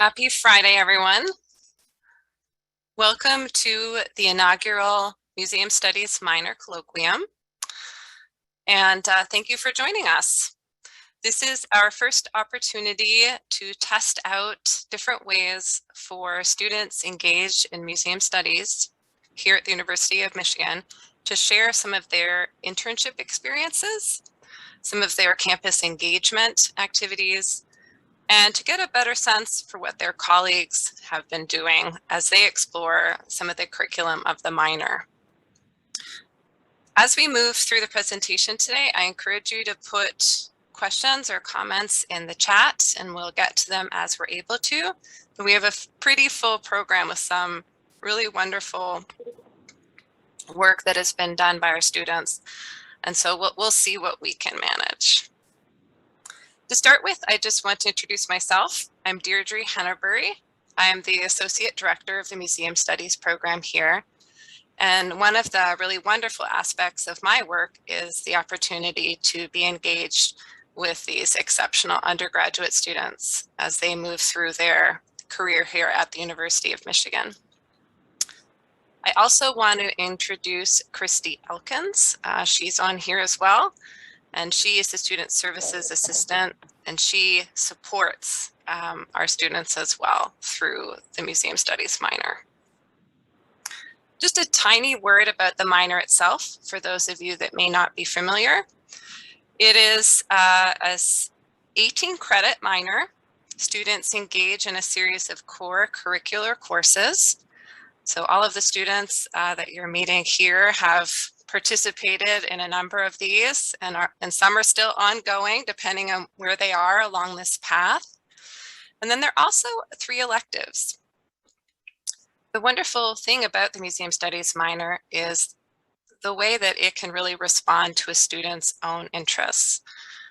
Happy Friday, everyone. Welcome to the inaugural Museum Studies Minor Colloquium. And thank you for joining us. This is our first opportunity to test out different ways for students engaged in museum studies here at the University of Michigan to share some of their internship experiences, some of their campus engagement activities, and to get a better sense for what their colleagues have been doing as they explore some of the curriculum of the minor. As we move through the presentation today, I encourage you to put questions or comments in the chat, and we'll get to them as we're able to. But we have a pretty full program with some really wonderful work that has been done by our students. And so we'll see what we can manage. To start with, I just want to introduce myself. I'm Deirdre Hennebury. I am the Associate Director of the Museum Studies program here. And one of the really wonderful aspects of my work is the opportunity to be engaged with these exceptional undergraduate students as they move through their career here at the University of Michigan. I also want to introduce Christy Elkins. She's on here as well. And she is the Student Services Assistant, and she supports our students as well through the Museum Studies minor. Just a tiny word about the minor itself, for those of you that may not be familiar. It is a 18-credit minor. Students engage in a series of core curricular courses. So all of the students that you're meeting here have participated in a number of these, and some are still ongoing depending on where they are along this path. And then there are also 3 electives. The wonderful thing about the Museum Studies minor is the way that it can really respond to a student's own interests.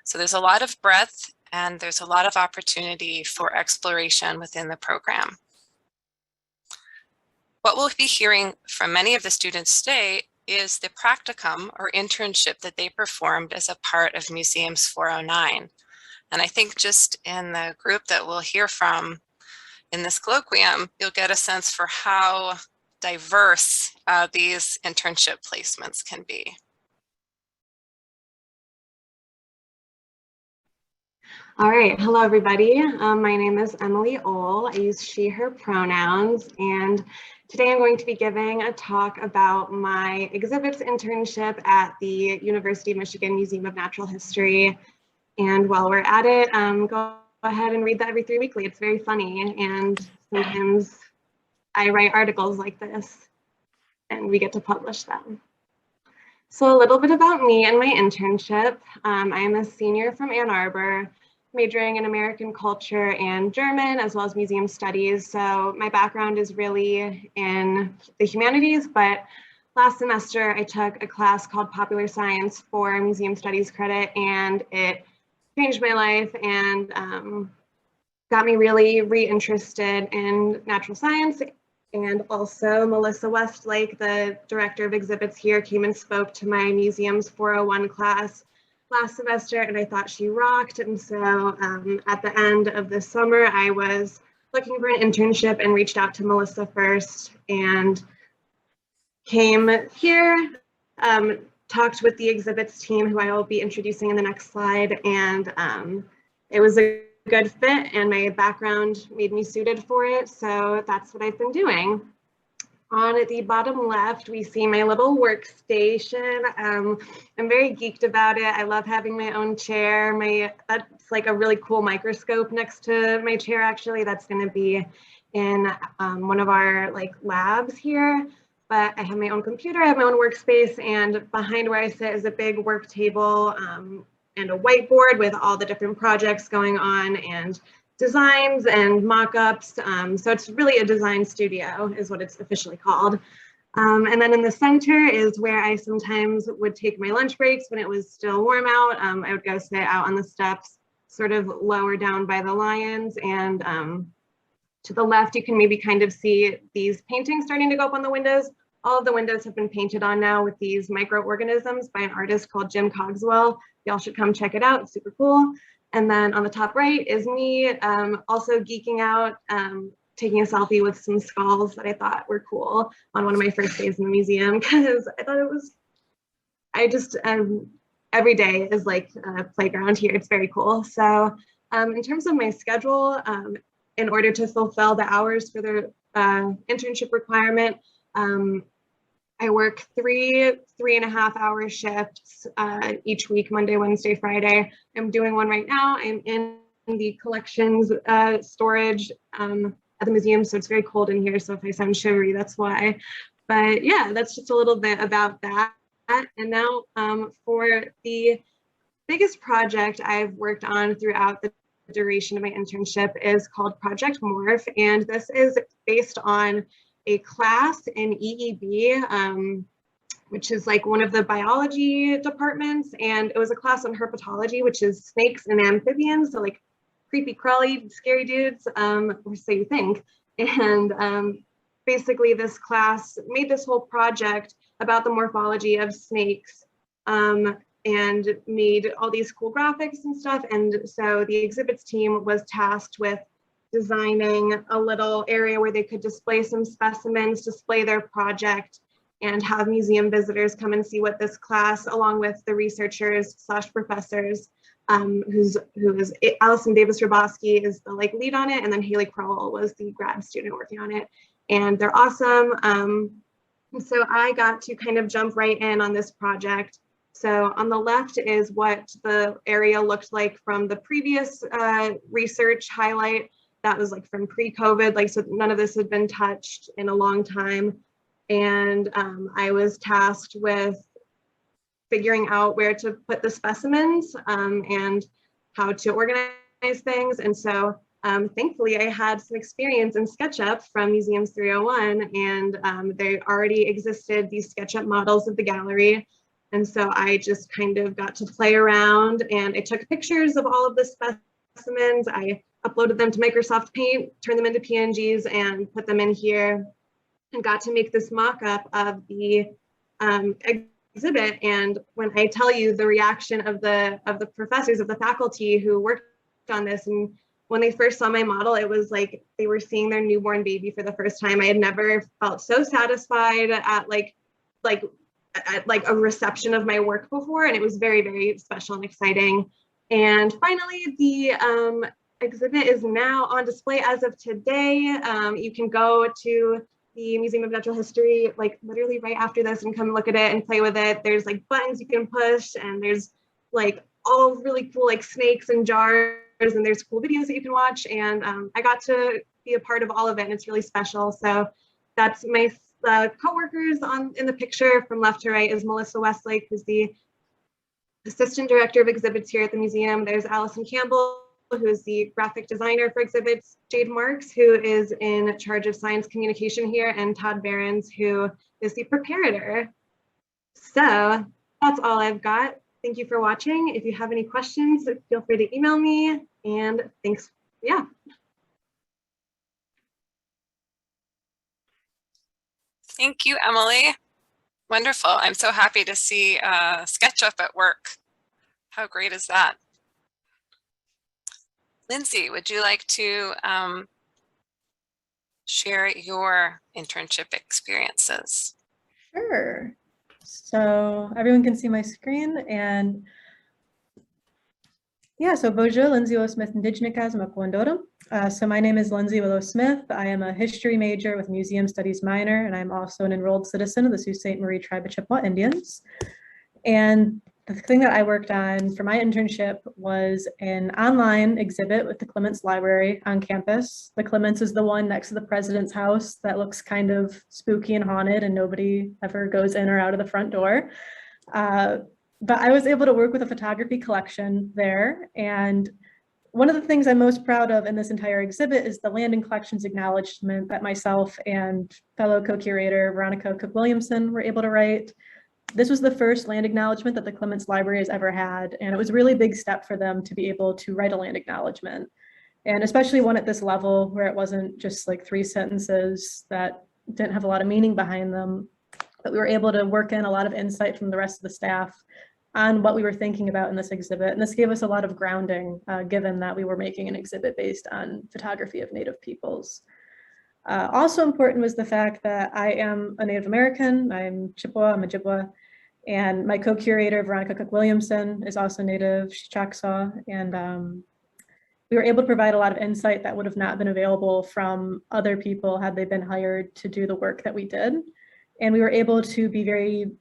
So there's a lot of breadth and there's a lot of opportunity for exploration within the program. What we'll be hearing from many of the students today is the practicum or internship that they performed as a part of Museums 409. And I think just in the group that we'll hear from in this colloquium, you'll get a sense for how diverse these internship placements can be. All right, hello everybody. My name is Emily Ohl. I use she, her pronouns, and today I'm going to be giving a talk about my exhibits internship at the University of Michigan Museum of Natural History. And while we're at it, go ahead and read that every 3 weekly. It's very funny, and sometimes I write articles like this and we get to publish them. So a little bit about me and my internship. I am a senior from Ann Arbor, majoring in American culture and German, as well as museum studies. So my background is really in the humanities, but last semester I took a class called Popular Science for museum studies credit, and it changed my life and got me really reinterested in natural science. And also Melissa Westlake, the director of exhibits here, came and spoke to my Museums 401 class last semester, and I thought she rocked. And so at the end of the summer, I was looking for an internship and reached out to Melissa first and came here, talked with the exhibits team, who I will be introducing in the next slide, and it was a good fit and my background made me suited for it. So that's what I've been doing. On the bottom left, we see my little workstation. I'm very geeked about it. I love having my own chair. That's like a really cool microscope next to my chair, actually. That's going to be in one of our labs here. But I have my own computer, I have my own workspace, and behind where I sit is a big work table and a whiteboard with all the different projects going on and designs and mock-ups. So it's really a design studio is what it's officially called. And then in the center is where I sometimes would take my lunch breaks when it was still warm out. I would go sit out on the steps, sort of lower down by the lions. And to the left, you can maybe kind of see these paintings starting to go up on the windows. All of the windows have been painted on now with these microorganisms by an artist called Jim Cogswell. Y'all should come check it out, it's super cool. And then on the top right is me, also geeking out, taking a selfie with some skulls that I thought were cool on one of my first days in the museum, because I thought it was, every day is like a playground here. It's very cool. So in terms of my schedule, in order to fulfill the hours for the internship requirement, I work 3.5 hour shifts each week, Monday, Wednesday, Friday. I'm doing one right now. I'm in the collections storage at the museum, so it's very cold in here. So if I sound shivery, that's why. But yeah, that's just a little bit about that. And now for the biggest project I've worked on throughout the duration of my internship is called Project Morph. And this is based on a class in EEB, which is like one of the biology departments. And it was a class on herpetology, which is snakes and amphibians. So like creepy, crawly, scary dudes, or so you think. And basically this class made this whole project about the morphology of snakes, and made all these cool graphics and stuff. And so the exhibits team was tasked with designing a little area where they could display some specimens, display their project, and have museum visitors come and see what this class, along with the researchers / professors, who is Allison Davis-Roboski is the like lead on it, and then Haley Crowell was the grad student working on it. And they're awesome. So I got to kind of jump right in on this project. So on the left is what the area looked like from the previous research highlight. That was like from pre-COVID, like, so none of this had been touched in a long time. And I was tasked with figuring out where to put the specimens and how to organize things. And so thankfully I had some experience in SketchUp from Museums 301, and they already existed, these SketchUp models of the gallery. And so I just kind of got to play around, and I took pictures of all of the specimens. I uploaded them to Microsoft Paint, turned them into PNGs, and put them in here, and got to make this mock-up of the exhibit. And when I tell you the reaction of the professors, of the faculty who worked on this, and when they first saw my model, it was like they were seeing their newborn baby for the first time. I had never felt so satisfied at like a reception of my work before, and it was very, very special and exciting. And finally, the exhibit is now on display as of today. You can go to the Museum of Natural History like literally right after this and come look at it and play with it. There's like buttons you can push, and there's like all really cool like snakes and jars, and there's cool videos that you can watch. And I got to be a part of all of it, and it's really special. So that's my co-workers in the picture from left to right is Melissa Westlake, who's the assistant director of exhibits here at the museum. There's Allison Campbell, who is the graphic designer for exhibits, Jade Marks, who is in charge of science communication here, and Todd Behrens, who is the preparator. So that's all I've got. Thank you for watching. If you have any questions, feel free to email me, and thanks. Yeah. Thank you, Emily. Wonderful. I'm so happy to see SketchUp at work. How great is that? Lindsay, would you like to share your internship experiences? Sure. So everyone can see my screen, and yeah, so bonjour, Lindsay Willow-Smith, Indigenicas, Makwandora. So my name is Lindsay Willow-Smith. I am a history major with museum studies minor, and I'm also an enrolled citizen of the Sault Ste. Marie Tribe of Chippewa Indians. And the thing that I worked on for my internship was an online exhibit with the Clements Library on campus. The Clements is the one next to the president's house that looks kind of spooky and haunted, and nobody ever goes in or out of the front door. But I was able to work with a photography collection there. And one of the things I'm most proud of in this entire exhibit is the Land and Collections acknowledgement that myself and fellow co-curator Veronica Cook-Williamson were able to write. This was the first land acknowledgement that the Clements Library has ever had, and it was a really big step for them to be able to write a land acknowledgement, and especially one at this level where it wasn't just like 3 sentences that didn't have a lot of meaning behind them, but we were able to work in a lot of insight from the rest of the staff on what we were thinking about in this exhibit. And this gave us a lot of grounding, given that we were making an exhibit based on photography of Native peoples. Also important was the fact that I am a Native American. I'm Chippewa, I'm Ojibwa, and my co-curator, Veronica Cook-Williamson, is also Native, she's Choctaw, and we were able to provide a lot of insight that would have not been available from other people had they been hired to do the work that we did. And we were able to be very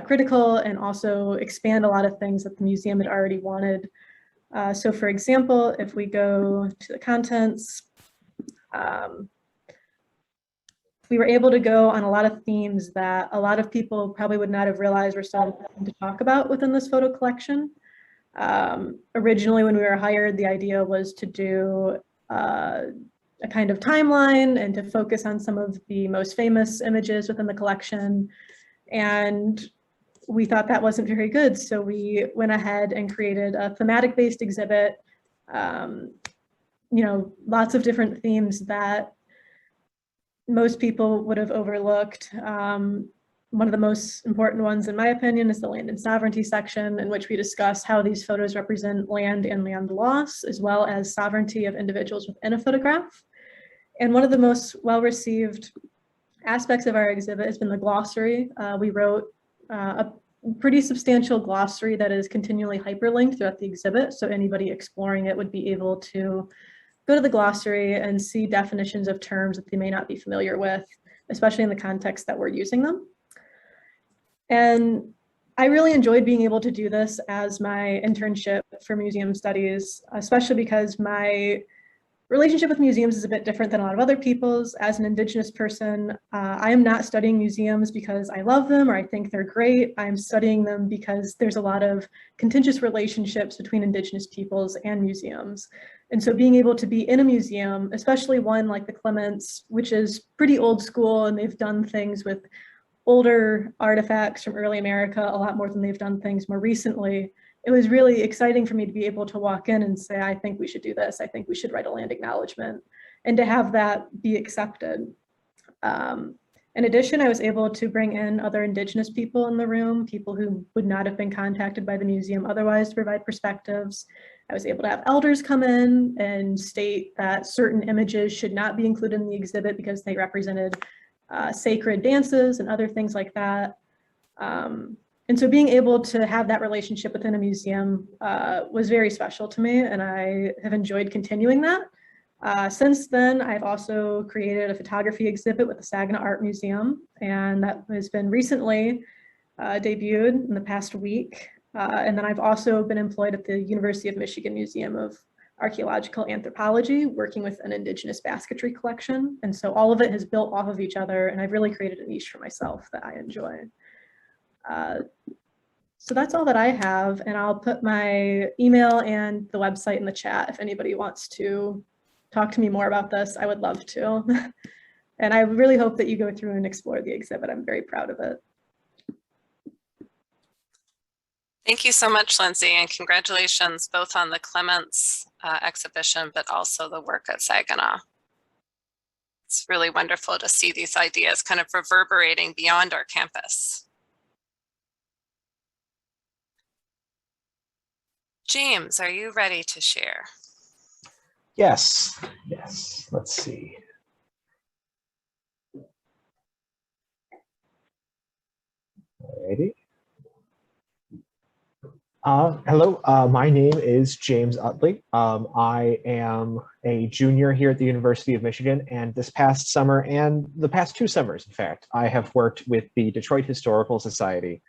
critical and also expand a lot of things that the museum had already wanted. So for example, if we go to the contents, we were able to go on a lot of themes that a lot of people probably would not have realized were so important to talk about within this photo collection. Originally, when we were hired, the idea was to do a kind of timeline and to focus on some of the most famous images within the collection. And we thought that wasn't very good. So we went ahead and created a thematic-based exhibit, lots of different themes that most people would have overlooked. One of the most important ones, in my opinion, is the land and sovereignty section, in which we discuss how these photos represent land and land loss, as well as sovereignty of individuals within a photograph. And one of the most well-received aspects of our exhibit has been the glossary. We wrote a pretty substantial glossary that is continually hyperlinked throughout the exhibit, so anybody exploring it would be able to go to the glossary and see definitions of terms that they may not be familiar with, especially in the context that we're using them. And I really enjoyed being able to do this as my internship for museum studies, especially because my relationship with museums is a bit different than a lot of other people's. As an Indigenous person, I am not studying museums because I love them or I think they're great. I'm studying them because there's a lot of contentious relationships between Indigenous peoples and museums. And so being able to be in a museum, especially one like the Clements, which is pretty old school, and they've done things with older artifacts from early America a lot more than they've done things more recently. It was really exciting for me to be able to walk in and say, I think we should do this. I think we should write a land acknowledgement, and to have that be accepted. In addition, I was able to bring in other Indigenous people in the room, people who would not have been contacted by the museum otherwise, to provide perspectives. I was able to have elders come in and state that certain images should not be included in the exhibit because they represented sacred dances and other things like that. And so being able to have that relationship within a museum was very special to me, and I have enjoyed continuing that. Since then, I've also created a photography exhibit with the Saginaw Art Museum, and that has been recently debuted in the past week. And then I've also been employed at the University of Michigan Museum of Archaeological Anthropology, working with an Indigenous basketry collection. And so all of it has built off of each other, and I've really created a niche for myself that I enjoy. So that's all that I have, and I'll put my email and the website in the chat if anybody wants to talk to me more about this. I would love to. And I really hope that you go through and explore the exhibit. I'm very proud of it. Thank you so much, Lindsay, and congratulations both on the Clements exhibition, but also the work at Saginaw. It's really wonderful to see these ideas kind of reverberating beyond our campus. James, are you ready to share? Yes, let's see. Alrighty. Hello, my name is James Utley. I am a junior here at the University of Michigan, and this past summer, and the past 2 summers, in fact, I have worked with the Detroit Historical Society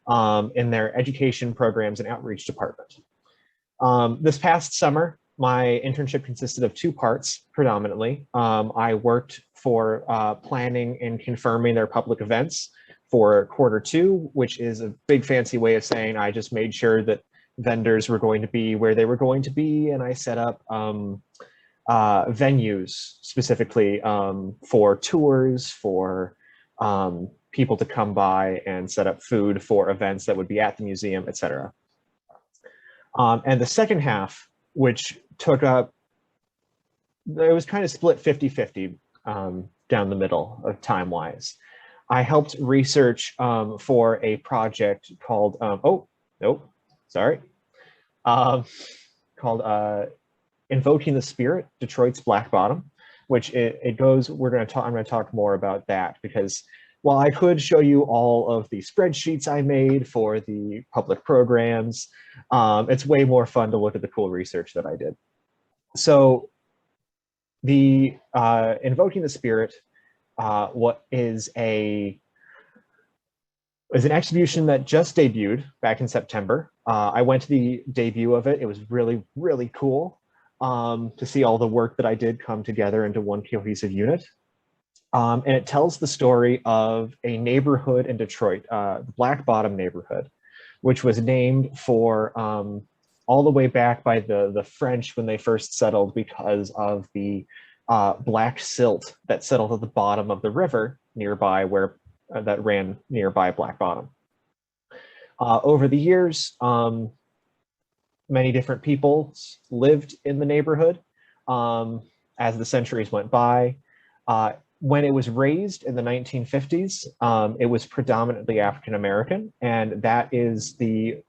in their education programs and outreach department. This past summer, my internship consisted of 2 parts predominantly. I worked for planning and confirming their public events for Q2, which is a big fancy way of saying I just made sure that vendors were going to be where they were going to be, and I set up venues specifically for tours, for people to come by, and set up food for events that would be at the museum, etc. And the second half, which took up, it was kind of split 50-50 down the middle of time-wise. I helped research for a project called, oh, nope, sorry, called Invoking the Spirit, Detroit's Black Bottom, which it goes, I'm going to talk more about that, because while I could show you all of the spreadsheets I made for the public programs, it's way more fun to look at the cool research that I did. So the Invoking the Spirit, what is an exhibition that just debuted back in September. I went to the debut of it. It was really, really cool to see all the work that I did come together into one cohesive unit. And it tells the story of a neighborhood in Detroit, the Black Bottom neighborhood, which was named for all the way back by the French when they first settled, because of the black silt that settled at the bottom of the river nearby, where that ran nearby Black Bottom. Over the years, many different peoples lived in the neighborhood as the centuries went by. When it was raised in the 1950s, it was predominantly African American, and that is the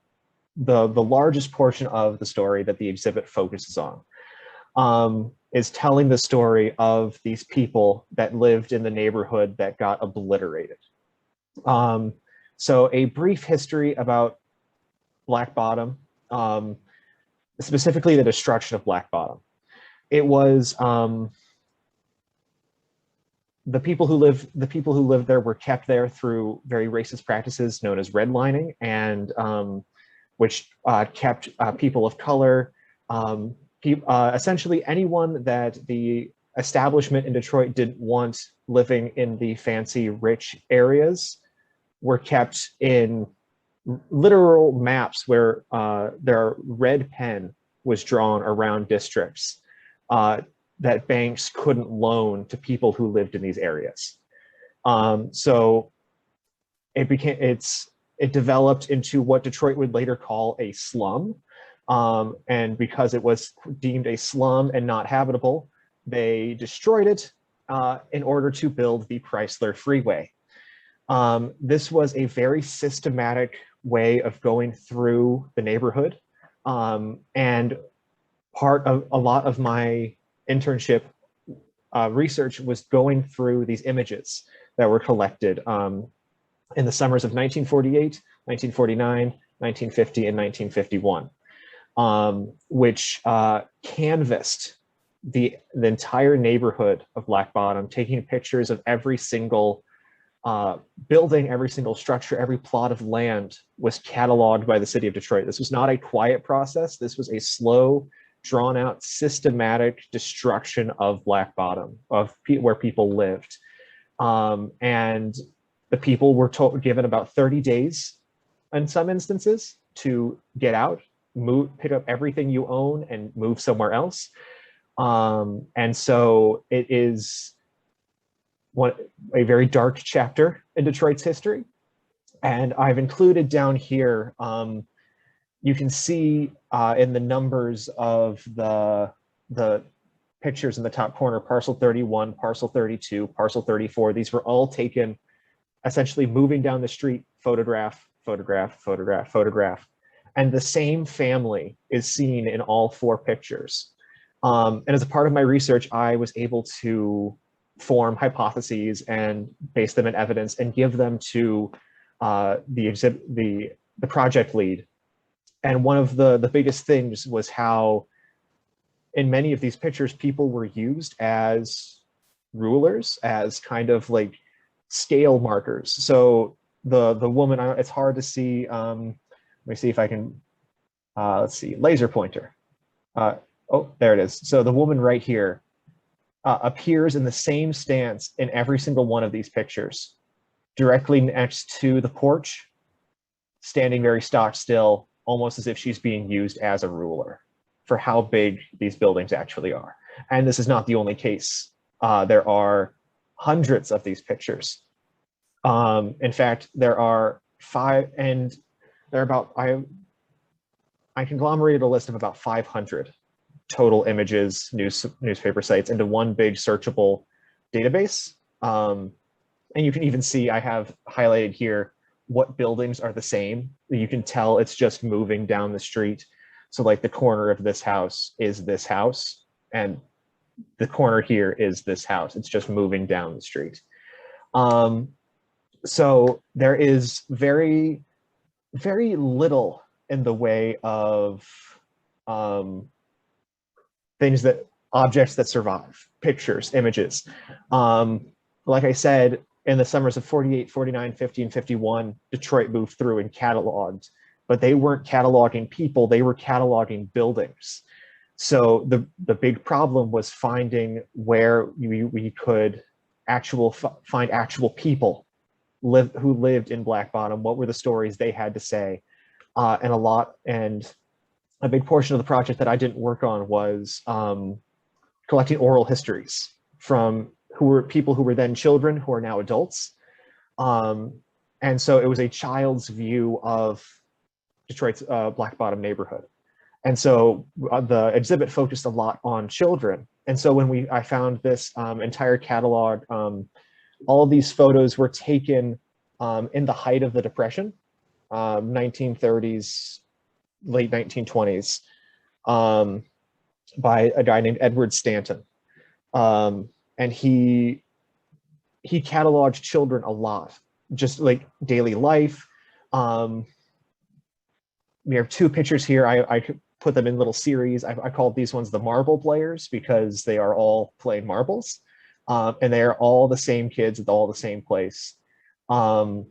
largest portion of the story that the exhibit focuses on, is telling the story of these people that lived in the neighborhood that got obliterated. So a brief history about Black Bottom, specifically the destruction of Black Bottom. It was the people who lived there were kept there through very racist practices known as redlining, and which kept people of color, essentially anyone that the establishment in Detroit didn't want living in the fancy, rich areas, were kept in literal maps where their red pen was drawn around districts that banks couldn't loan to people who lived in these areas. So it developed into what Detroit would later call a slum. And because it was deemed a slum and not habitable, they destroyed it in order to build the Chrysler Freeway. This was a very systematic way of going through the neighborhood. And part of a lot of my internship research was going through these images that were collected in the summers of 1948, 1949, 1950, and 1951, which canvassed the entire neighborhood of Black Bottom, taking pictures of every single building, every single structure, every plot of land was cataloged by the city of Detroit. This was not a quiet process. This was a slow, drawn out, systematic destruction of Black Bottom, of where people lived. And the people were given about 30 days in some instances to get out, pick up everything you own and move somewhere else. And so it is a very dark chapter in Detroit's history. And I've included down here, you can see in the numbers of the pictures in the top corner, parcel 31, parcel 32, parcel 34, these were all taken essentially moving down the street, photograph, photograph, photograph, photograph. And the same family is seen in all four pictures. And as a part of my research, I was able to form hypotheses and base them in evidence and give them to the project lead. And one of the biggest things was how in many of these pictures, people were used as rulers, as kind of like scale markers. So the woman, it's hard to see, let me see if I can, let's see, laser pointer. Oh, there it is. So the woman right here appears in the same stance in every single one of these pictures, directly next to the porch, standing very stock still, almost as if she's being used as a ruler for how big these buildings actually are. And this is not the only case. There are hundreds of these pictures. In fact, there are 5, and there are about, I conglomerated a list of about 500 total images, newspaper sites into one big searchable database. And you can even see I have highlighted here what buildings are the same. You can tell it's just moving down the street. So like the corner of this house is this house, and the corner here is this house. It's just moving down the street. So there is very, very little in the way of objects that survive, pictures, images. Like I said, in the summers of 48, 49, 50, and 51, Detroit moved through and cataloged, but they weren't cataloging people, they were cataloging buildings. So the big problem was finding where we could find actual people who lived in Black Bottom, what were the stories they had to say, and a big portion of the project that I didn't work on was collecting oral histories from people who were then children who are now adults. And so it was a child's view of Detroit's Black Bottom neighborhood. And so the exhibit focused a lot on children. And so when I found this entire catalog, all of these photos were taken in the height of the Depression, 1930s, late 1920s, by a guy named Edward Stanton. And he cataloged children a lot, just like daily life. We have two pictures here. I could put them in little series. I called these ones the marble players because they are all playing marbles. And they are all the same kids at all the same place. And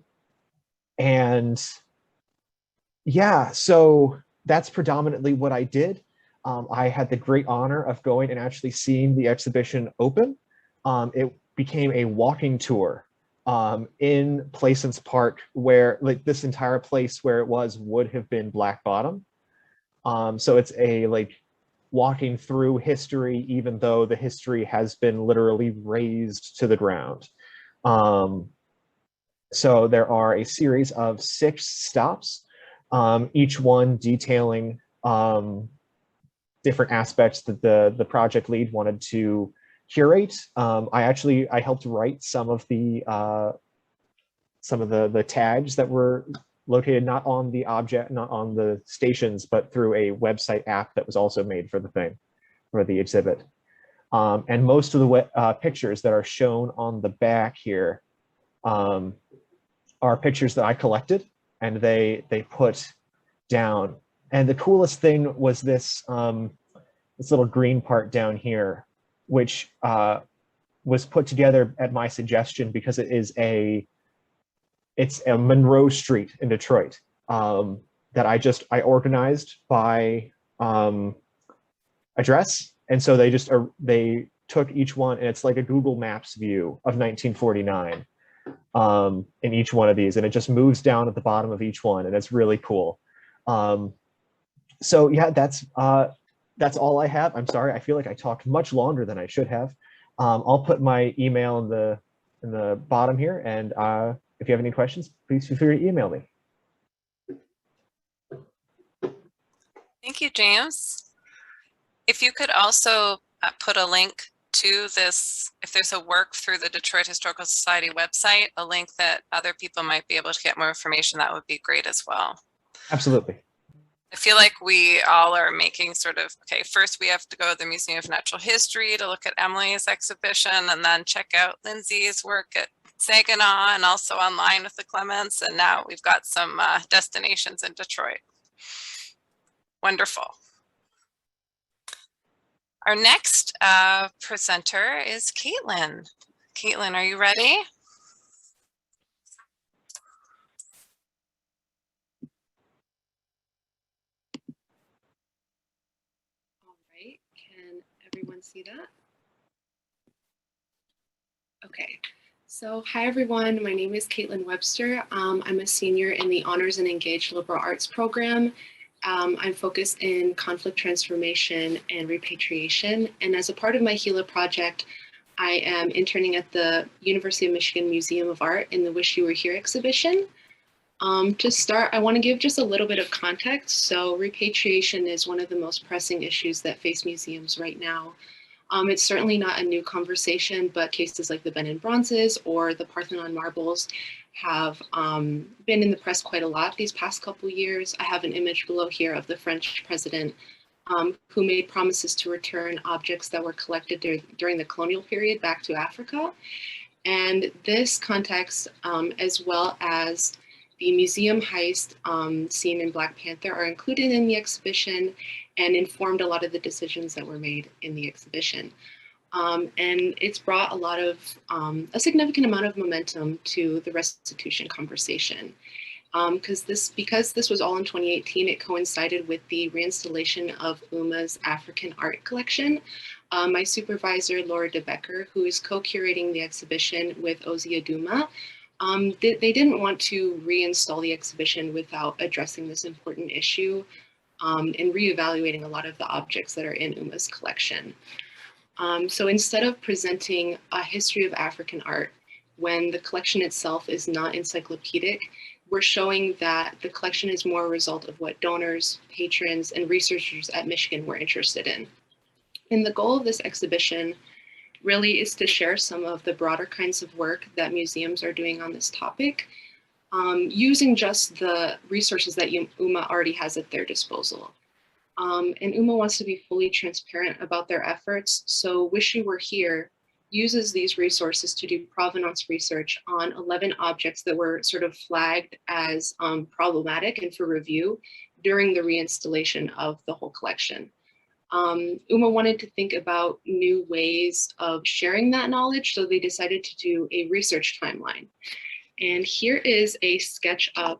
yeah, so that's predominantly what I did. I had the great honor of going and actually seeing the exhibition open. It became a walking tour in Plaisance Park, where like this entire place where it would have been Black Bottom. So it's a like walking through history, even though the history has been literally razed to the ground. So there are a series of 6 stops, each one detailing different aspects that the project lead wanted to curate. I helped write some of the tags that were located not on the stations, but through a website app that was also made for the exhibit. And most of the pictures that are shown on the back here are pictures that I collected and they put down. And the coolest thing was this little green part down here, which was put together at my suggestion because it's a Monroe Street in Detroit that I organized by address. And so they took each one, and it's like a Google Maps view of 1949 in each one of these, and it just moves down at the bottom of each one, and it's really cool. So yeah, that's all I have. I'm sorry, I feel like I talked much longer than I should have. I'll put my email in the bottom here, and if you have any questions, please feel free to email me. Thank you, James. If you could also put a link to this, if there's a work through the Detroit Historical Society website, a link that other people might be able to get more information, that would be great as well. Absolutely. I feel like we all are making sort of, okay, first we have to go to the Museum of Natural History to look at Emily's exhibition, and then check out Lindsay's work at Saginaw and also online with the Clements. And now we've got some destinations in Detroit. Wonderful. Our next presenter is Caitlin. Caitlin, are you ready? All right, can everyone see that? Okay, so hi everyone, my name is Caitlin Webster. I'm a senior in the Honors and Engaged Liberal Arts program. I'm focused in conflict transformation and repatriation. And as a part of my HeLa project, I am interning at the University of Michigan Museum of Art in the Wish You Were Here exhibition. To start, I want to give just a little bit of context. So repatriation is one of the most pressing issues that face museums right now. It's certainly not a new conversation, but cases like the Benin bronzes or the Parthenon marbles have been in the press quite a lot these past couple years. I have an image below here of the French president who made promises to return objects that were collected during the colonial period back to Africa. And this context, as well as the museum heist scene in Black Panther, are included in the exhibition and informed a lot of the decisions that were made in the exhibition. And it's brought a lot of, a significant amount of momentum to the restitution conversation. Because this was all in 2018, it coincided with the reinstallation of UMA's African art collection. My supervisor, Laura DeBecker, who is co-curating the exhibition with Ozzy Aduma, they didn't want to reinstall the exhibition without addressing this important issue and reevaluating a lot of the objects that are in UMA's collection. So instead of presenting a history of African art when the collection itself is not encyclopedic, we're showing that the collection is more a result of what donors, patrons, and researchers at Michigan were interested in. And the goal of this exhibition really is to share some of the broader kinds of work that museums are doing on this topic, using just the resources that UMA already has at their disposal. And UMA wants to be fully transparent about their efforts, so Wish You Were Here uses these resources to do provenance research on 11 objects that were sort of flagged as problematic and for review during the reinstallation of the whole collection. UMA wanted to think about new ways of sharing that knowledge, so they decided to do a research timeline. And here is a SketchUp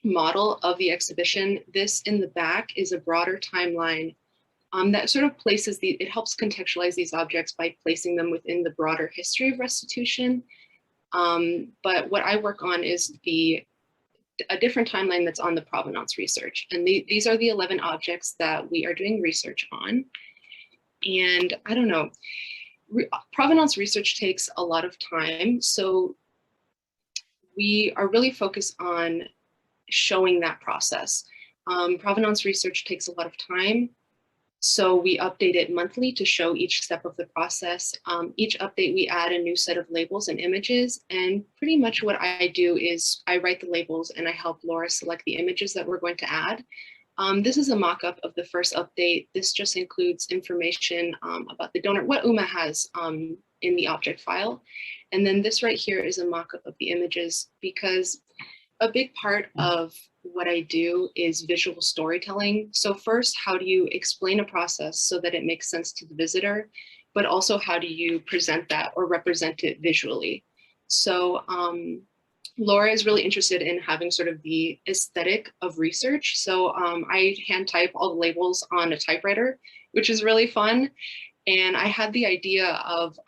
model of the exhibition. This in the back is a broader timeline that sort of places it helps contextualize these objects by placing them within the broader history of restitution. But what I work on is a different timeline that's on the provenance research. And these are the 11 objects that we are doing research on. And I don't know, provenance research takes a lot of time. So we are really focused on showing that process. Provenance research takes a lot of time. So we update it monthly to show each step of the process. Each update, we add a new set of labels and images. And pretty much what I do is I write the labels and I help Laura select the images that we're going to add. This is a mock-up of the first update. This just includes information about the donor, what UMA has in the object file. And then this right here is a mock-up of the images, because a big part of what I do is visual storytelling. So first, how do you explain a process so that it makes sense to the visitor, but also how do you present that or represent it visually? So Laura is really interested in having sort of the aesthetic of research. So I hand type all the labels on a typewriter, which is really fun. And I had the idea of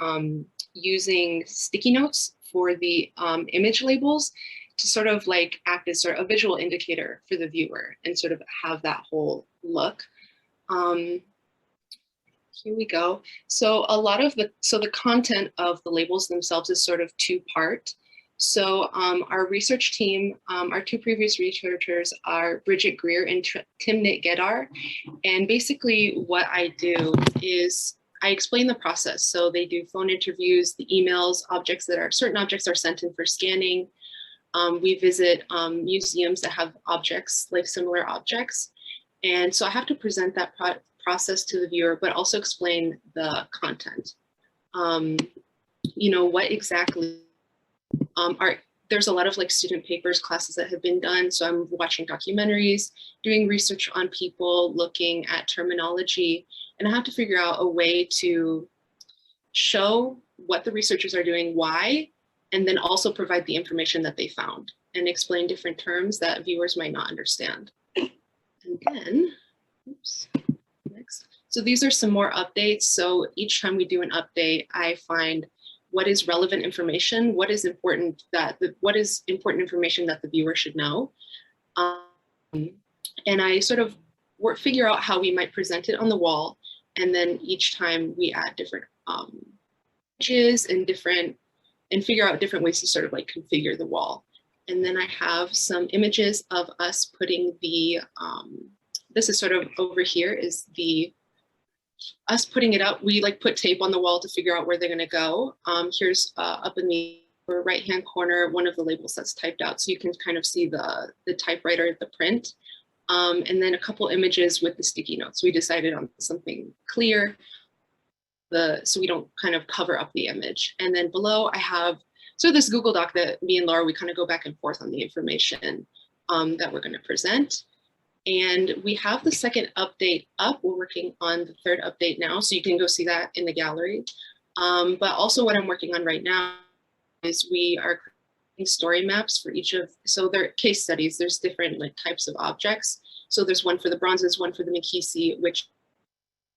using sticky notes for the image labels to sort of like act as sort of a visual indicator for the viewer and sort of have that whole look. Here we go. So a lot of the content of the labels themselves is sort of two-part. So our research team, our two previous researchers are Bridget Greer and Timnit Gedar. And basically what I do is I explain the process. So they do phone interviews, the emails, certain objects are sent in for scanning. We visit museums that have objects, like similar objects. And so I have to present that process to the viewer, but also explain the content. You know, what exactly there's a lot of like student papers classes that have been done. So I'm watching documentaries, doing research on people, looking at terminology, and I have to figure out a way to show what the researchers are doing, why, and then also provide the information that they found and explain different terms that viewers might not understand. And then, oops, next. So these are some more updates. So each time we do an update, I find what is relevant information, what is important information that the viewer should know. And I sort of figure out how we might present it on the wall. And then each time we add different images and figure out different ways to sort of like configure the wall. And then I have some images of us putting the, this is sort of over here is the us putting it up, we like put tape on the wall to figure out where they're going to go. Here's up in the right hand corner one of the labels that's typed out, so you can kind of see the typewriter, the print, and then a couple images with the sticky notes. We decided on something clear, so we don't kind of cover up the image. And then below I have this Google Doc that me and Laura, we kind of go back and forth on the information that we're going to present. And we have the second update up. We're working on the third update now, so you can go see that in the gallery. But also what I'm working on right now is we are creating story maps for each of, so they're case studies. There's different like types of objects. So there's one for the bronzes, one for the Makisi, which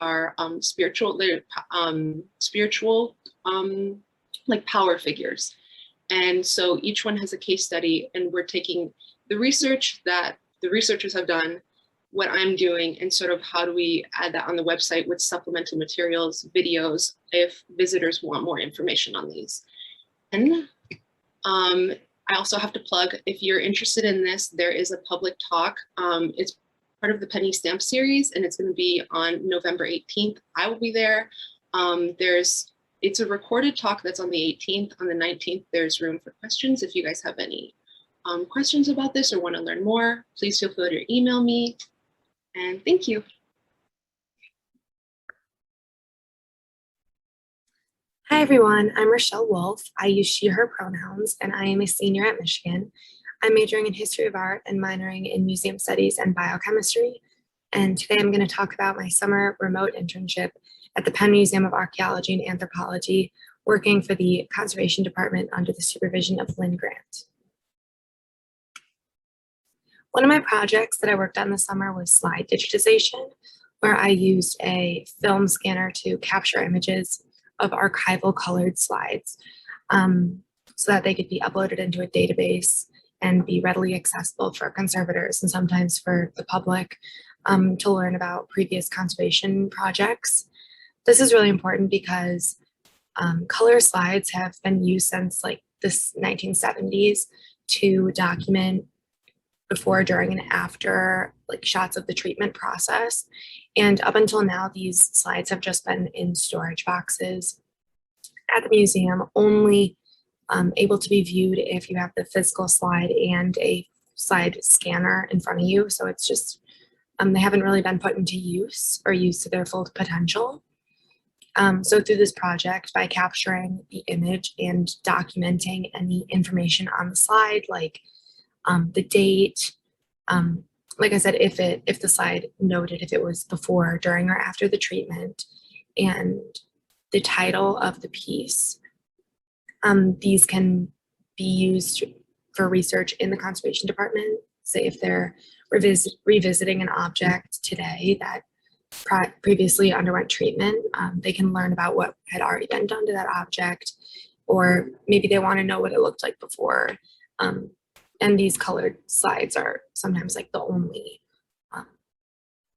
are spiritual, like power figures. And so each one has a case study, and we're taking the research that the researchers have done, what I'm doing, and sort of how do we add that on the website with supplemental materials, videos, if visitors want more information on these. And I also have to plug, if you're interested in this, there is a public talk. It's part of the Penny Stamp series, and it's going to be on November 18th. I will be there. It's a recorded talk that's on the 18th. On the 19th, there's room for questions. If you guys have any questions about this or want to learn more, please feel free to email me. And thank you. Hi everyone, I'm Rochelle Wolf. I use she, her pronouns, and I am a senior at Michigan. I'm majoring in history of art and minoring in museum studies and biochemistry. And today I'm going to talk about my summer remote internship at the Penn Museum of Archaeology and Anthropology, working for the Conservation Department under the supervision of Lynn Grant. One of my projects that I worked on this summer was slide digitization, where I used a film scanner to capture images of archival colored slides so that they could be uploaded into a database and be readily accessible for conservators and sometimes for the public to learn about previous conservation projects. This is really important because color slides have been used since like the 1970s to document before, during, and after like shots of the treatment process. And up until now, these slides have just been in storage boxes at the museum, only able to be viewed if you have the physical slide and a slide scanner in front of you. So it's just, they haven't really been put into use or used to their full potential. So through this project, by capturing the image and documenting any information on the slide, like the date, like I said, if the slide noted if it was before, during, or after the treatment, and the title of the piece, these can be used for research in the conservation department. Say if they're revisiting an object today that previously underwent treatment, they can learn about what had already been done to that object, or maybe they want to know what it looked like before. And these colored slides are sometimes like the only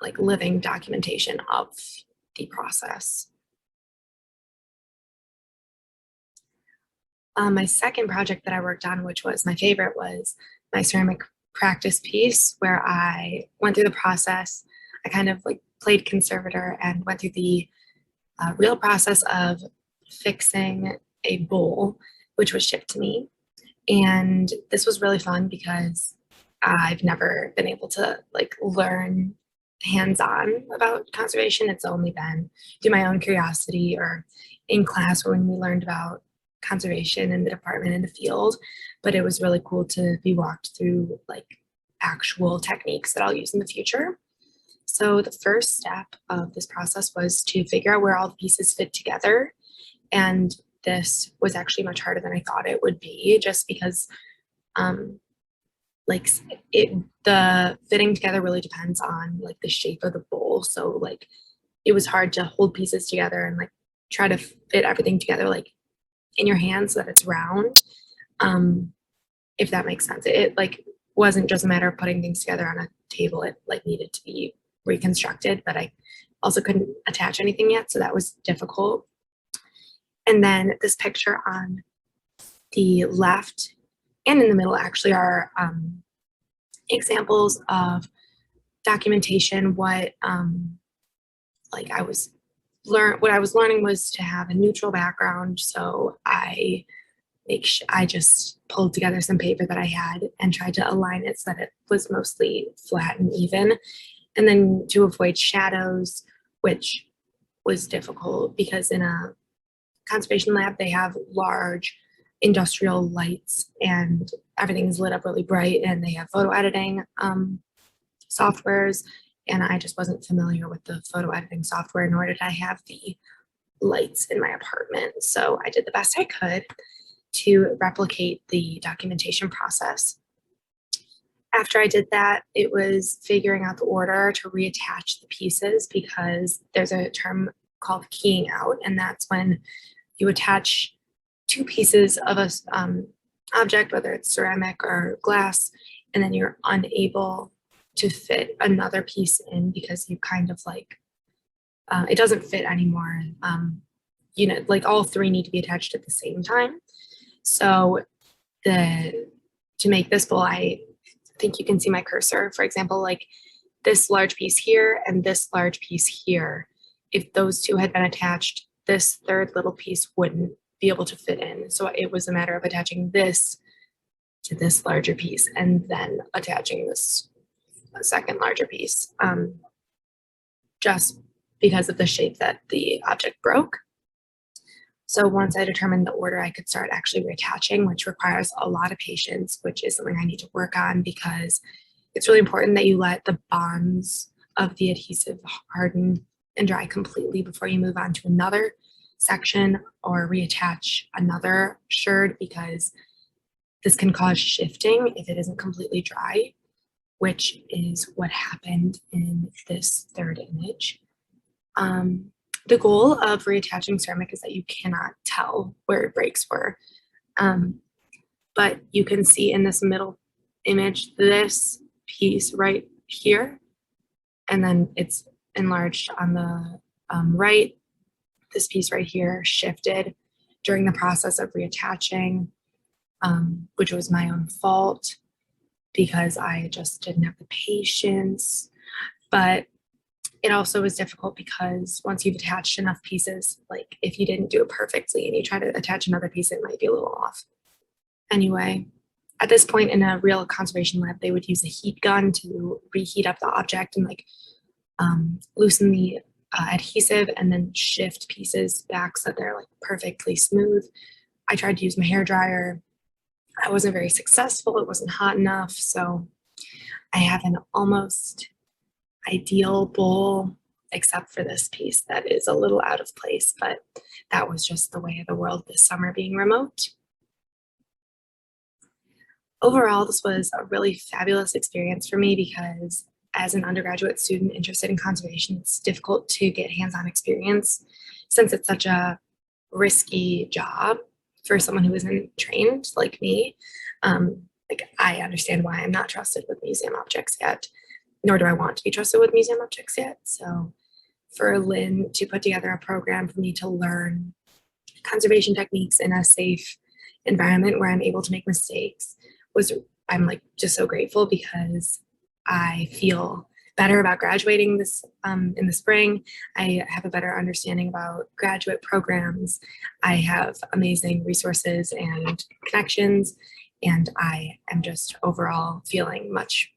like living documentation of the process. My second project that I worked on, which was my favorite, was my ceramic practice piece, where I went through the process. I kind of like played conservator and went through the real process of fixing a bowl, which was shipped to me. And this was really fun because I've never been able to like learn hands-on about conservation. It's only been through my own curiosity or in class or when we learned about conservation in the department in the field. But it was really cool to be walked through like actual techniques that I'll use in the future. So the first step of this process was to figure out where all the pieces fit together. And this was actually much harder than I thought it would be, just because like the fitting together really depends on like the shape of the bowl. So like it was hard to hold pieces together and like try to fit everything together like in your hand so that it's round, if that makes sense. It like wasn't just a matter of putting things together on a table. It like needed to be reconstructed, but I also couldn't attach anything yet, so that was difficult. And then this picture on the left and in the middle actually are examples of documentation, what like I was what I was learning was to have a neutral background. So I just pulled together some paper that I had and tried to align it so that it was mostly flat and even. And then to avoid shadows, which was difficult because in a conservation lab, they have large industrial lights and everything's lit up really bright, and they have photo editing softwares. And I just wasn't familiar with the photo editing software, nor did I have the lights in my apartment. So I did the best I could to replicate the documentation process. After I did that, it was figuring out the order to reattach the pieces, because there's a term called keying out, and that's when you attach two pieces of a object, whether it's ceramic or glass, and then you're unable to fit another piece in because you kind of like, it doesn't fit anymore. You know, like all three need to be attached at the same time. So to make this bowl, I think you can see my cursor, for example, like this large piece here and this large piece here. If those two had been attached, this third little piece wouldn't be able to fit in. So it was a matter of attaching this to this larger piece and then attaching this second larger piece, just because of the shape that the object broke. So once I determined the order, I could start actually reattaching, which requires a lot of patience, which is something I need to work on, because it's really important that you let the bonds of the adhesive harden and dry completely before you move on to another section or reattach another sherd, because this can cause shifting if it isn't completely dry, which is what happened in this third image. The goal of reattaching ceramic is that you cannot tell where breaks were. But you can see in this middle image, this piece right here, and then it's enlarged on the right. This piece right here shifted during the process of reattaching, which was my own fault because I just didn't have the patience. But it also was difficult because once you've attached enough pieces, like if you didn't do it perfectly and you try to attach another piece, it might be a little off. Anyway, at this point in a real conservation lab, they would use a heat gun to reheat up the object and like loosen the adhesive and then shift pieces back so that they're like perfectly smooth. I tried to use my hair dryer. I wasn't very successful. It wasn't hot enough. So I have an almost ideal bowl, except for this piece that is a little out of place, but that was just the way of the world this summer being remote. Overall, this was a really fabulous experience for me because as an undergraduate student interested in conservation, it's difficult to get hands-on experience since it's such a risky job for someone who isn't trained like me. Like I understand why I'm not trusted with museum objects yet, nor do I want to be trusted with museum objects yet. So for Lynn to put together a program for me to learn conservation techniques in a safe environment where I'm able to make mistakes I'm like just so grateful, because I feel better about graduating this in the spring. I have a better understanding about graduate programs. I have amazing resources and connections, and I am just overall feeling much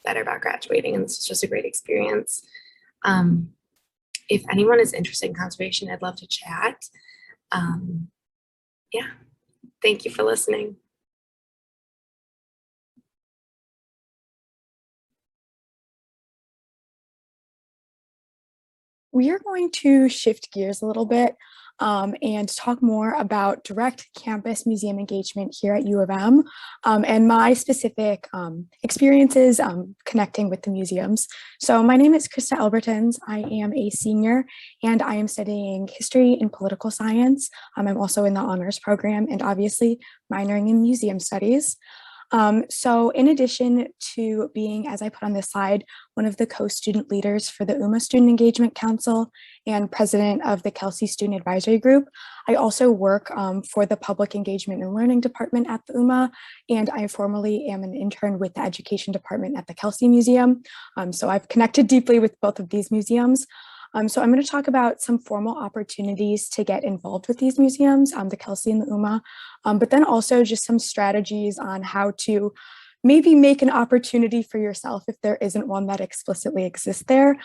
better about graduating, and this is just a great experience. If anyone is interested in conservation, I'd love to chat. Yeah, thank you for listening. We are going to shift gears a little bit and talk more about direct campus museum engagement here at U of M and my specific experiences connecting with the museums. So my name is Krista Albertons. I am a senior and I am studying history and political science. I'm also in the honors program and obviously minoring in museum studies. So in addition to being, as I put on this slide, one of the co-student leaders for the UMA Student Engagement Council and president of the Kelsey Student Advisory Group, I also work for the Public Engagement and Learning Department at the UMA, and I formerly am an intern with the Education Department at the Kelsey Museum. So I've connected deeply with both of these museums. So I'm going to talk about some formal opportunities to get involved with these museums, the Kelsey and the UMA, but then also just some strategies on how to maybe make an opportunity for yourself if there isn't one that explicitly exists there,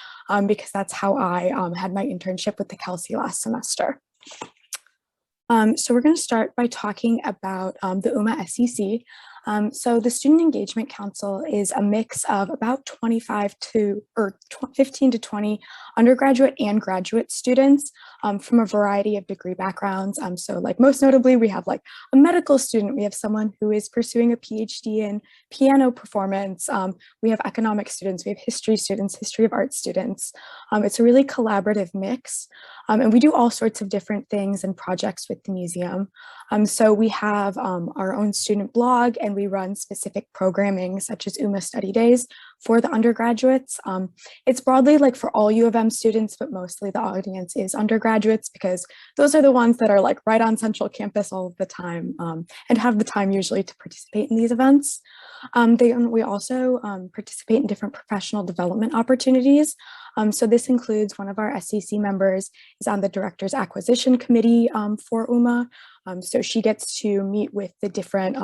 because that's how I had my internship with the Kelsey last semester. So we're going to start by talking about the UMA SEC. So the Student Engagement Council is a mix of about 15 to 20 undergraduate and graduate students from a variety of degree backgrounds. So like most notably, we have like a medical student, we have someone who is pursuing a PhD in piano performance, we have economic students, we have history students, history of art students. It's a really collaborative mix. And we do all sorts of different things and projects with the museum. So we have our own student blog, and we run specific programming such as UMA Study Days for the undergraduates. It's broadly like for all U of M students, but mostly the audience is undergraduates because those are the ones that are like right on central campus all of the time and have the time usually to participate in these events. We also participate in different professional development opportunities. So this includes one of our SEC members is on the Director's Acquisition Committee for UMA. So she gets to meet with the different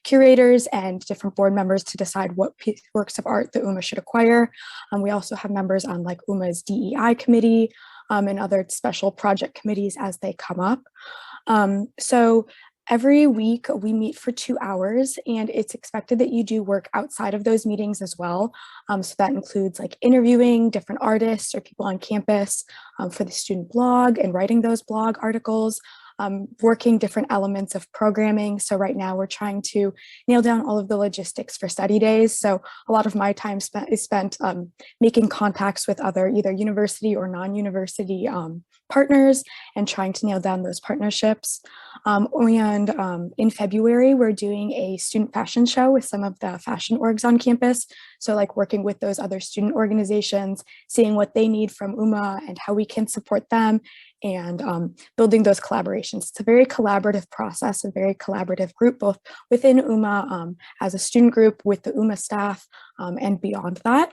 curators and different board members to decide what works of art the UMA should acquire. We also have members on like UMA's DEI committee and other special project committees as they come up. So every week we meet for 2 hours, and it's expected that you do work outside of those meetings as well. So that includes like interviewing different artists or people on campus for the student blog and writing those blog articles, working different elements of programming. So right now we're trying to nail down all of the logistics for study days. So a lot of my time is spent making contacts with other either university or non-university partners and trying to nail down those partnerships. And in February, we're doing a student fashion show with some of the fashion orgs on campus. So like working with those other student organizations, seeing what they need from UMA and how we can support them, and building those collaborations. It's a very collaborative process, a very collaborative group, both within UMA as a student group with the UMA staff and beyond that.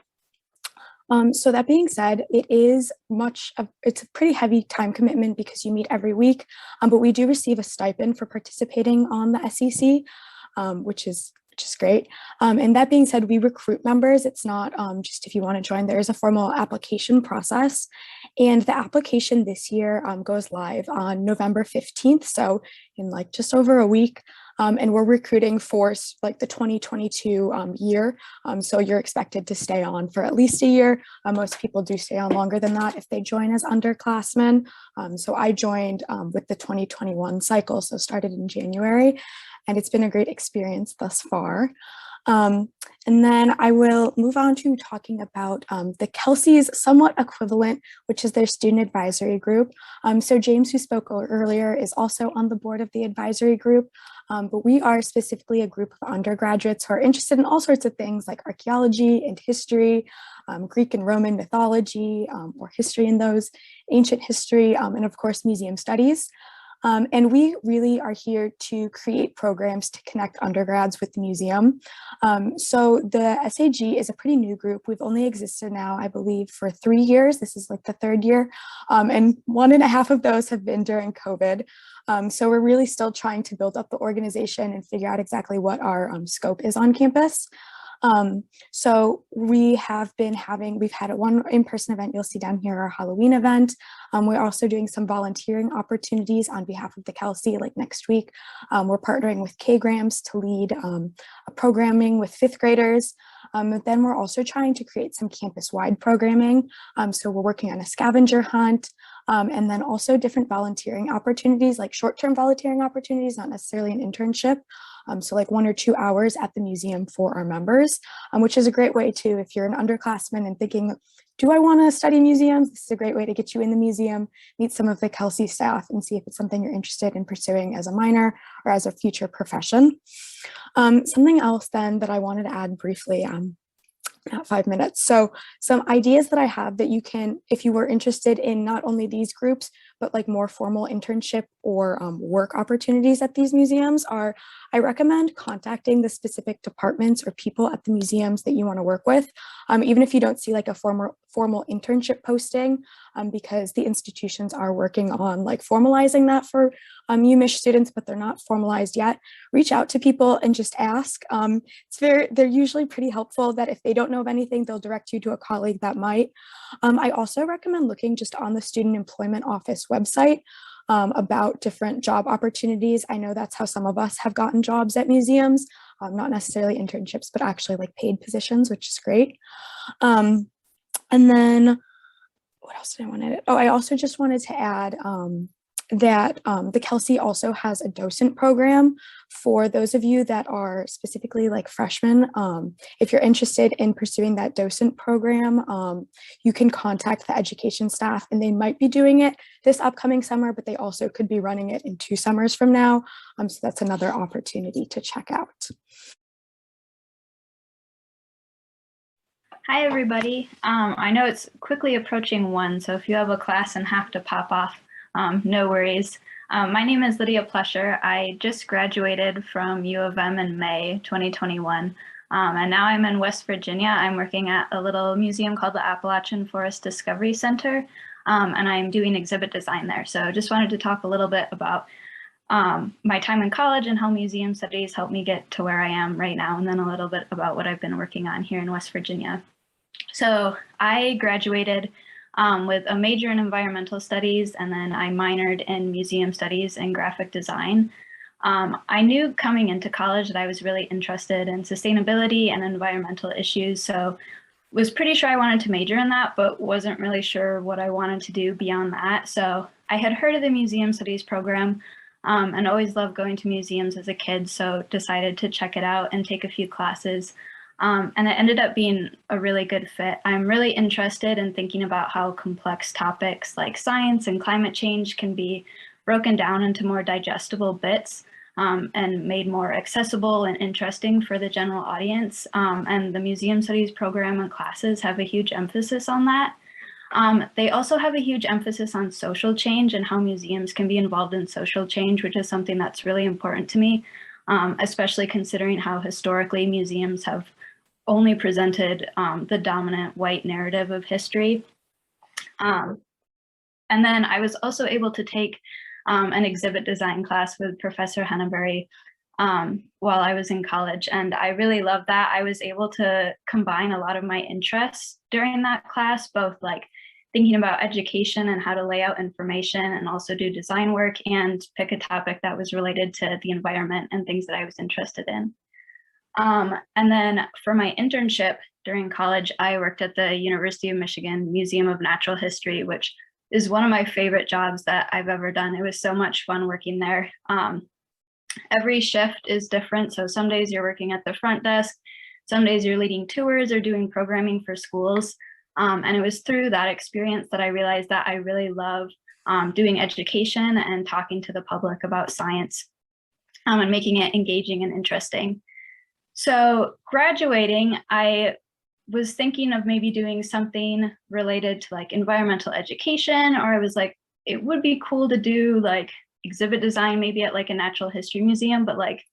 So that being said, it's a pretty heavy time commitment because you meet every week, but we do receive a stipend for participating on the SEC, which is great. And that being said, we recruit members. It's not just if you want to join, there is a formal application process. And the application this year goes live on November 15th. So in like just over a week. And we're recruiting for like the 2022 year. So you're expected to stay on for at least a year. Most people do stay on longer than that if they join as underclassmen. So I joined with the 2021 cycle, so started in January. And it's been a great experience thus far. And then I will move on to talking about the Kelsey's somewhat equivalent, which is their student advisory group. So James, who spoke earlier, is also on the board of the advisory group, but we are specifically a group of undergraduates who are interested in all sorts of things like archaeology and history, Greek and Roman mythology, or history in those, ancient history, and of course, museum studies. And we really are here to create programs to connect undergrads with the museum. So the SAG is a pretty new group. We've only existed now, I believe, for 3 years. This is like the 3rd year. And 1.5 of those have been during COVID. So we're really still trying to build up the organization and figure out exactly what our scope is on campus. So we've had one in-person event you'll see down here, our Halloween event. We're also doing some volunteering opportunities on behalf of the Kelsey, like next week. We're partnering with K-Grams to lead a programming with 5th graders. Then we're also trying to create some campus-wide programming. So we're working on a scavenger hunt, and then also different volunteering opportunities, like short-term volunteering opportunities, not necessarily an internship. So like 1 or 2 hours at the museum for our members, which is a great way to, if you're an underclassman and thinking, do I want to study museums? This is a great way to get you in the museum, meet some of the Kelsey staff, and see if it's something you're interested in pursuing as a minor or as a future profession. Something else then that I wanted to add briefly, at 5 minutes. So some ideas that I have that you can, if you were interested in not only these groups, but like more formal internship or work opportunities at these museums are, I recommend contacting the specific departments or people at the museums that you want to work with, even if you don't see like a formal internship posting, because the institutions are working on like formalizing that for UMich students, but they're not formalized yet. Reach out to people and just ask. They're usually pretty helpful that if they don't know of anything, they'll direct you to a colleague that might. I also recommend looking just on the Student Employment Office website about different job opportunities. I know that's how some of us have gotten jobs at museums, not necessarily internships, but actually like paid positions, which is great. And then what else did I want to add? Oh, I also just wanted to add that the Kelsey also has a docent program for those of you that are specifically like freshmen. If you're interested in pursuing that docent program, you can contact the education staff, and they might be doing it this upcoming summer, but they also could be running it in 2 summers from now. So that's another opportunity to check out. Hi, everybody. I know it's quickly approaching 1, so if you have a class and have to pop off, no worries. My name is Lydia Plesher. I just graduated from U of M in May 2021, and now I'm in West Virginia. I'm working at a little museum called the Appalachian Forest Discovery Center, and I'm doing exhibit design there. So just wanted to talk a little bit about my time in college and how museum studies helped me get to where I am right now, and then a little bit about what I've been working on here in West Virginia. So I graduated with a major in environmental studies, and then I minored in museum studies and graphic design. I knew coming into college that I was really interested in sustainability and environmental issues, so was pretty sure I wanted to major in that, but wasn't really sure what I wanted to do beyond that. So I had heard of the museum studies program and always loved going to museums as a kid, so decided to check it out and take a few classes. And it ended up being a really good fit. I'm really interested in thinking about how complex topics like science and climate change can be broken down into more digestible bits and made more accessible and interesting for the general audience. And the museum studies program and classes have a huge emphasis on that. They also have a huge emphasis on social change and how museums can be involved in social change, which is something that's really important to me, especially considering how historically museums have only presented the dominant white narrative of history. And then I was also able to take an exhibit design class with Professor Henneberry while I was in college, and I really loved that. I was able to combine a lot of my interests during that class, both like thinking about education and how to lay out information and also do design work and pick a topic that was related to the environment and things that I was interested in. And then for my internship during college, I worked at the University of Michigan Museum of Natural History, which is one of my favorite jobs that I've ever done. It was so much fun working there. Every shift is different. So some days you're working at the front desk, some days you're leading tours or doing programming for schools. And it was through that experience that I realized that I really love doing education and talking to the public about science and making it engaging and interesting. So graduating, I was thinking of maybe doing something related to like environmental education, or I was like, it would be cool to do like exhibit design, maybe at like a natural history museum, but like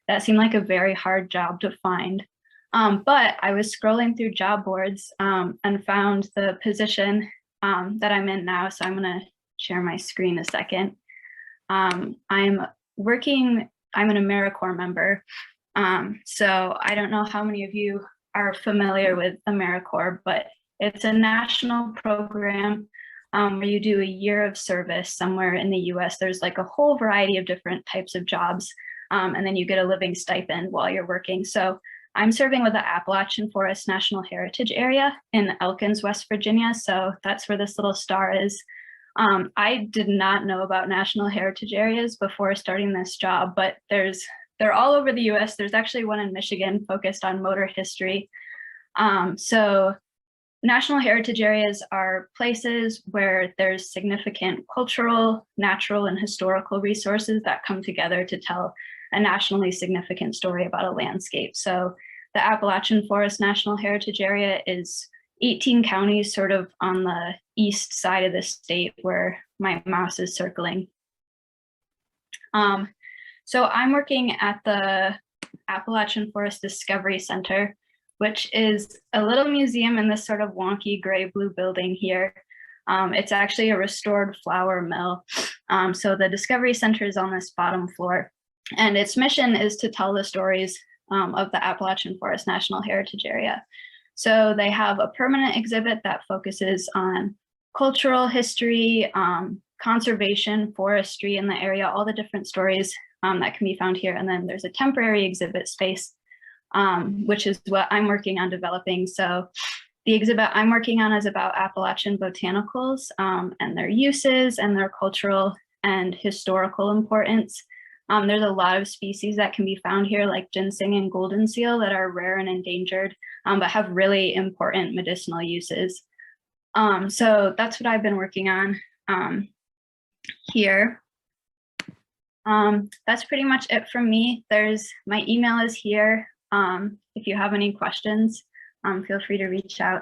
that seemed like a very hard job to find. But I was scrolling through job boards and found the position that I'm in now. So I'm gonna share my screen a second. I'm an AmeriCorps member. So I don't know how many of you are familiar with AmeriCorps, but it's a national program where you do a year of service somewhere in the US. There's like a whole variety of different types of jobs, and then you get a living stipend while you're working. So I'm serving with the Appalachian Forest National Heritage Area in Elkins, West Virginia. So that's where this little star is. I did not know about national heritage areas before starting this job, but they're all over the US. There's actually one in Michigan focused on motor history. So national heritage areas are places where there's significant cultural, natural, and historical resources that come together to tell a nationally significant story about a landscape. So the Appalachian Forest National Heritage Area is 18 counties sort of on the east side of the state where my mouse is circling. So I'm working at the Appalachian Forest Discovery Center, which is a little museum in this sort of wonky gray-blue building here. It's actually a restored flour mill. So the Discovery Center is on this bottom floor, and its mission is to tell the stories of the Appalachian Forest National Heritage Area. So they have a permanent exhibit that focuses on cultural history, conservation, forestry in the area, all the different stories that can be found here. And then there's a temporary exhibit space, which is what I'm working on developing. So the exhibit I'm working on is about Appalachian botanicals and their uses and their cultural and historical importance. There's a lot of species that can be found here, like ginseng and golden seal, that are rare and endangered, but have really important medicinal uses. So that's what I've been working on here. That's pretty much it from me. My email is here. If you have any questions, feel free to reach out.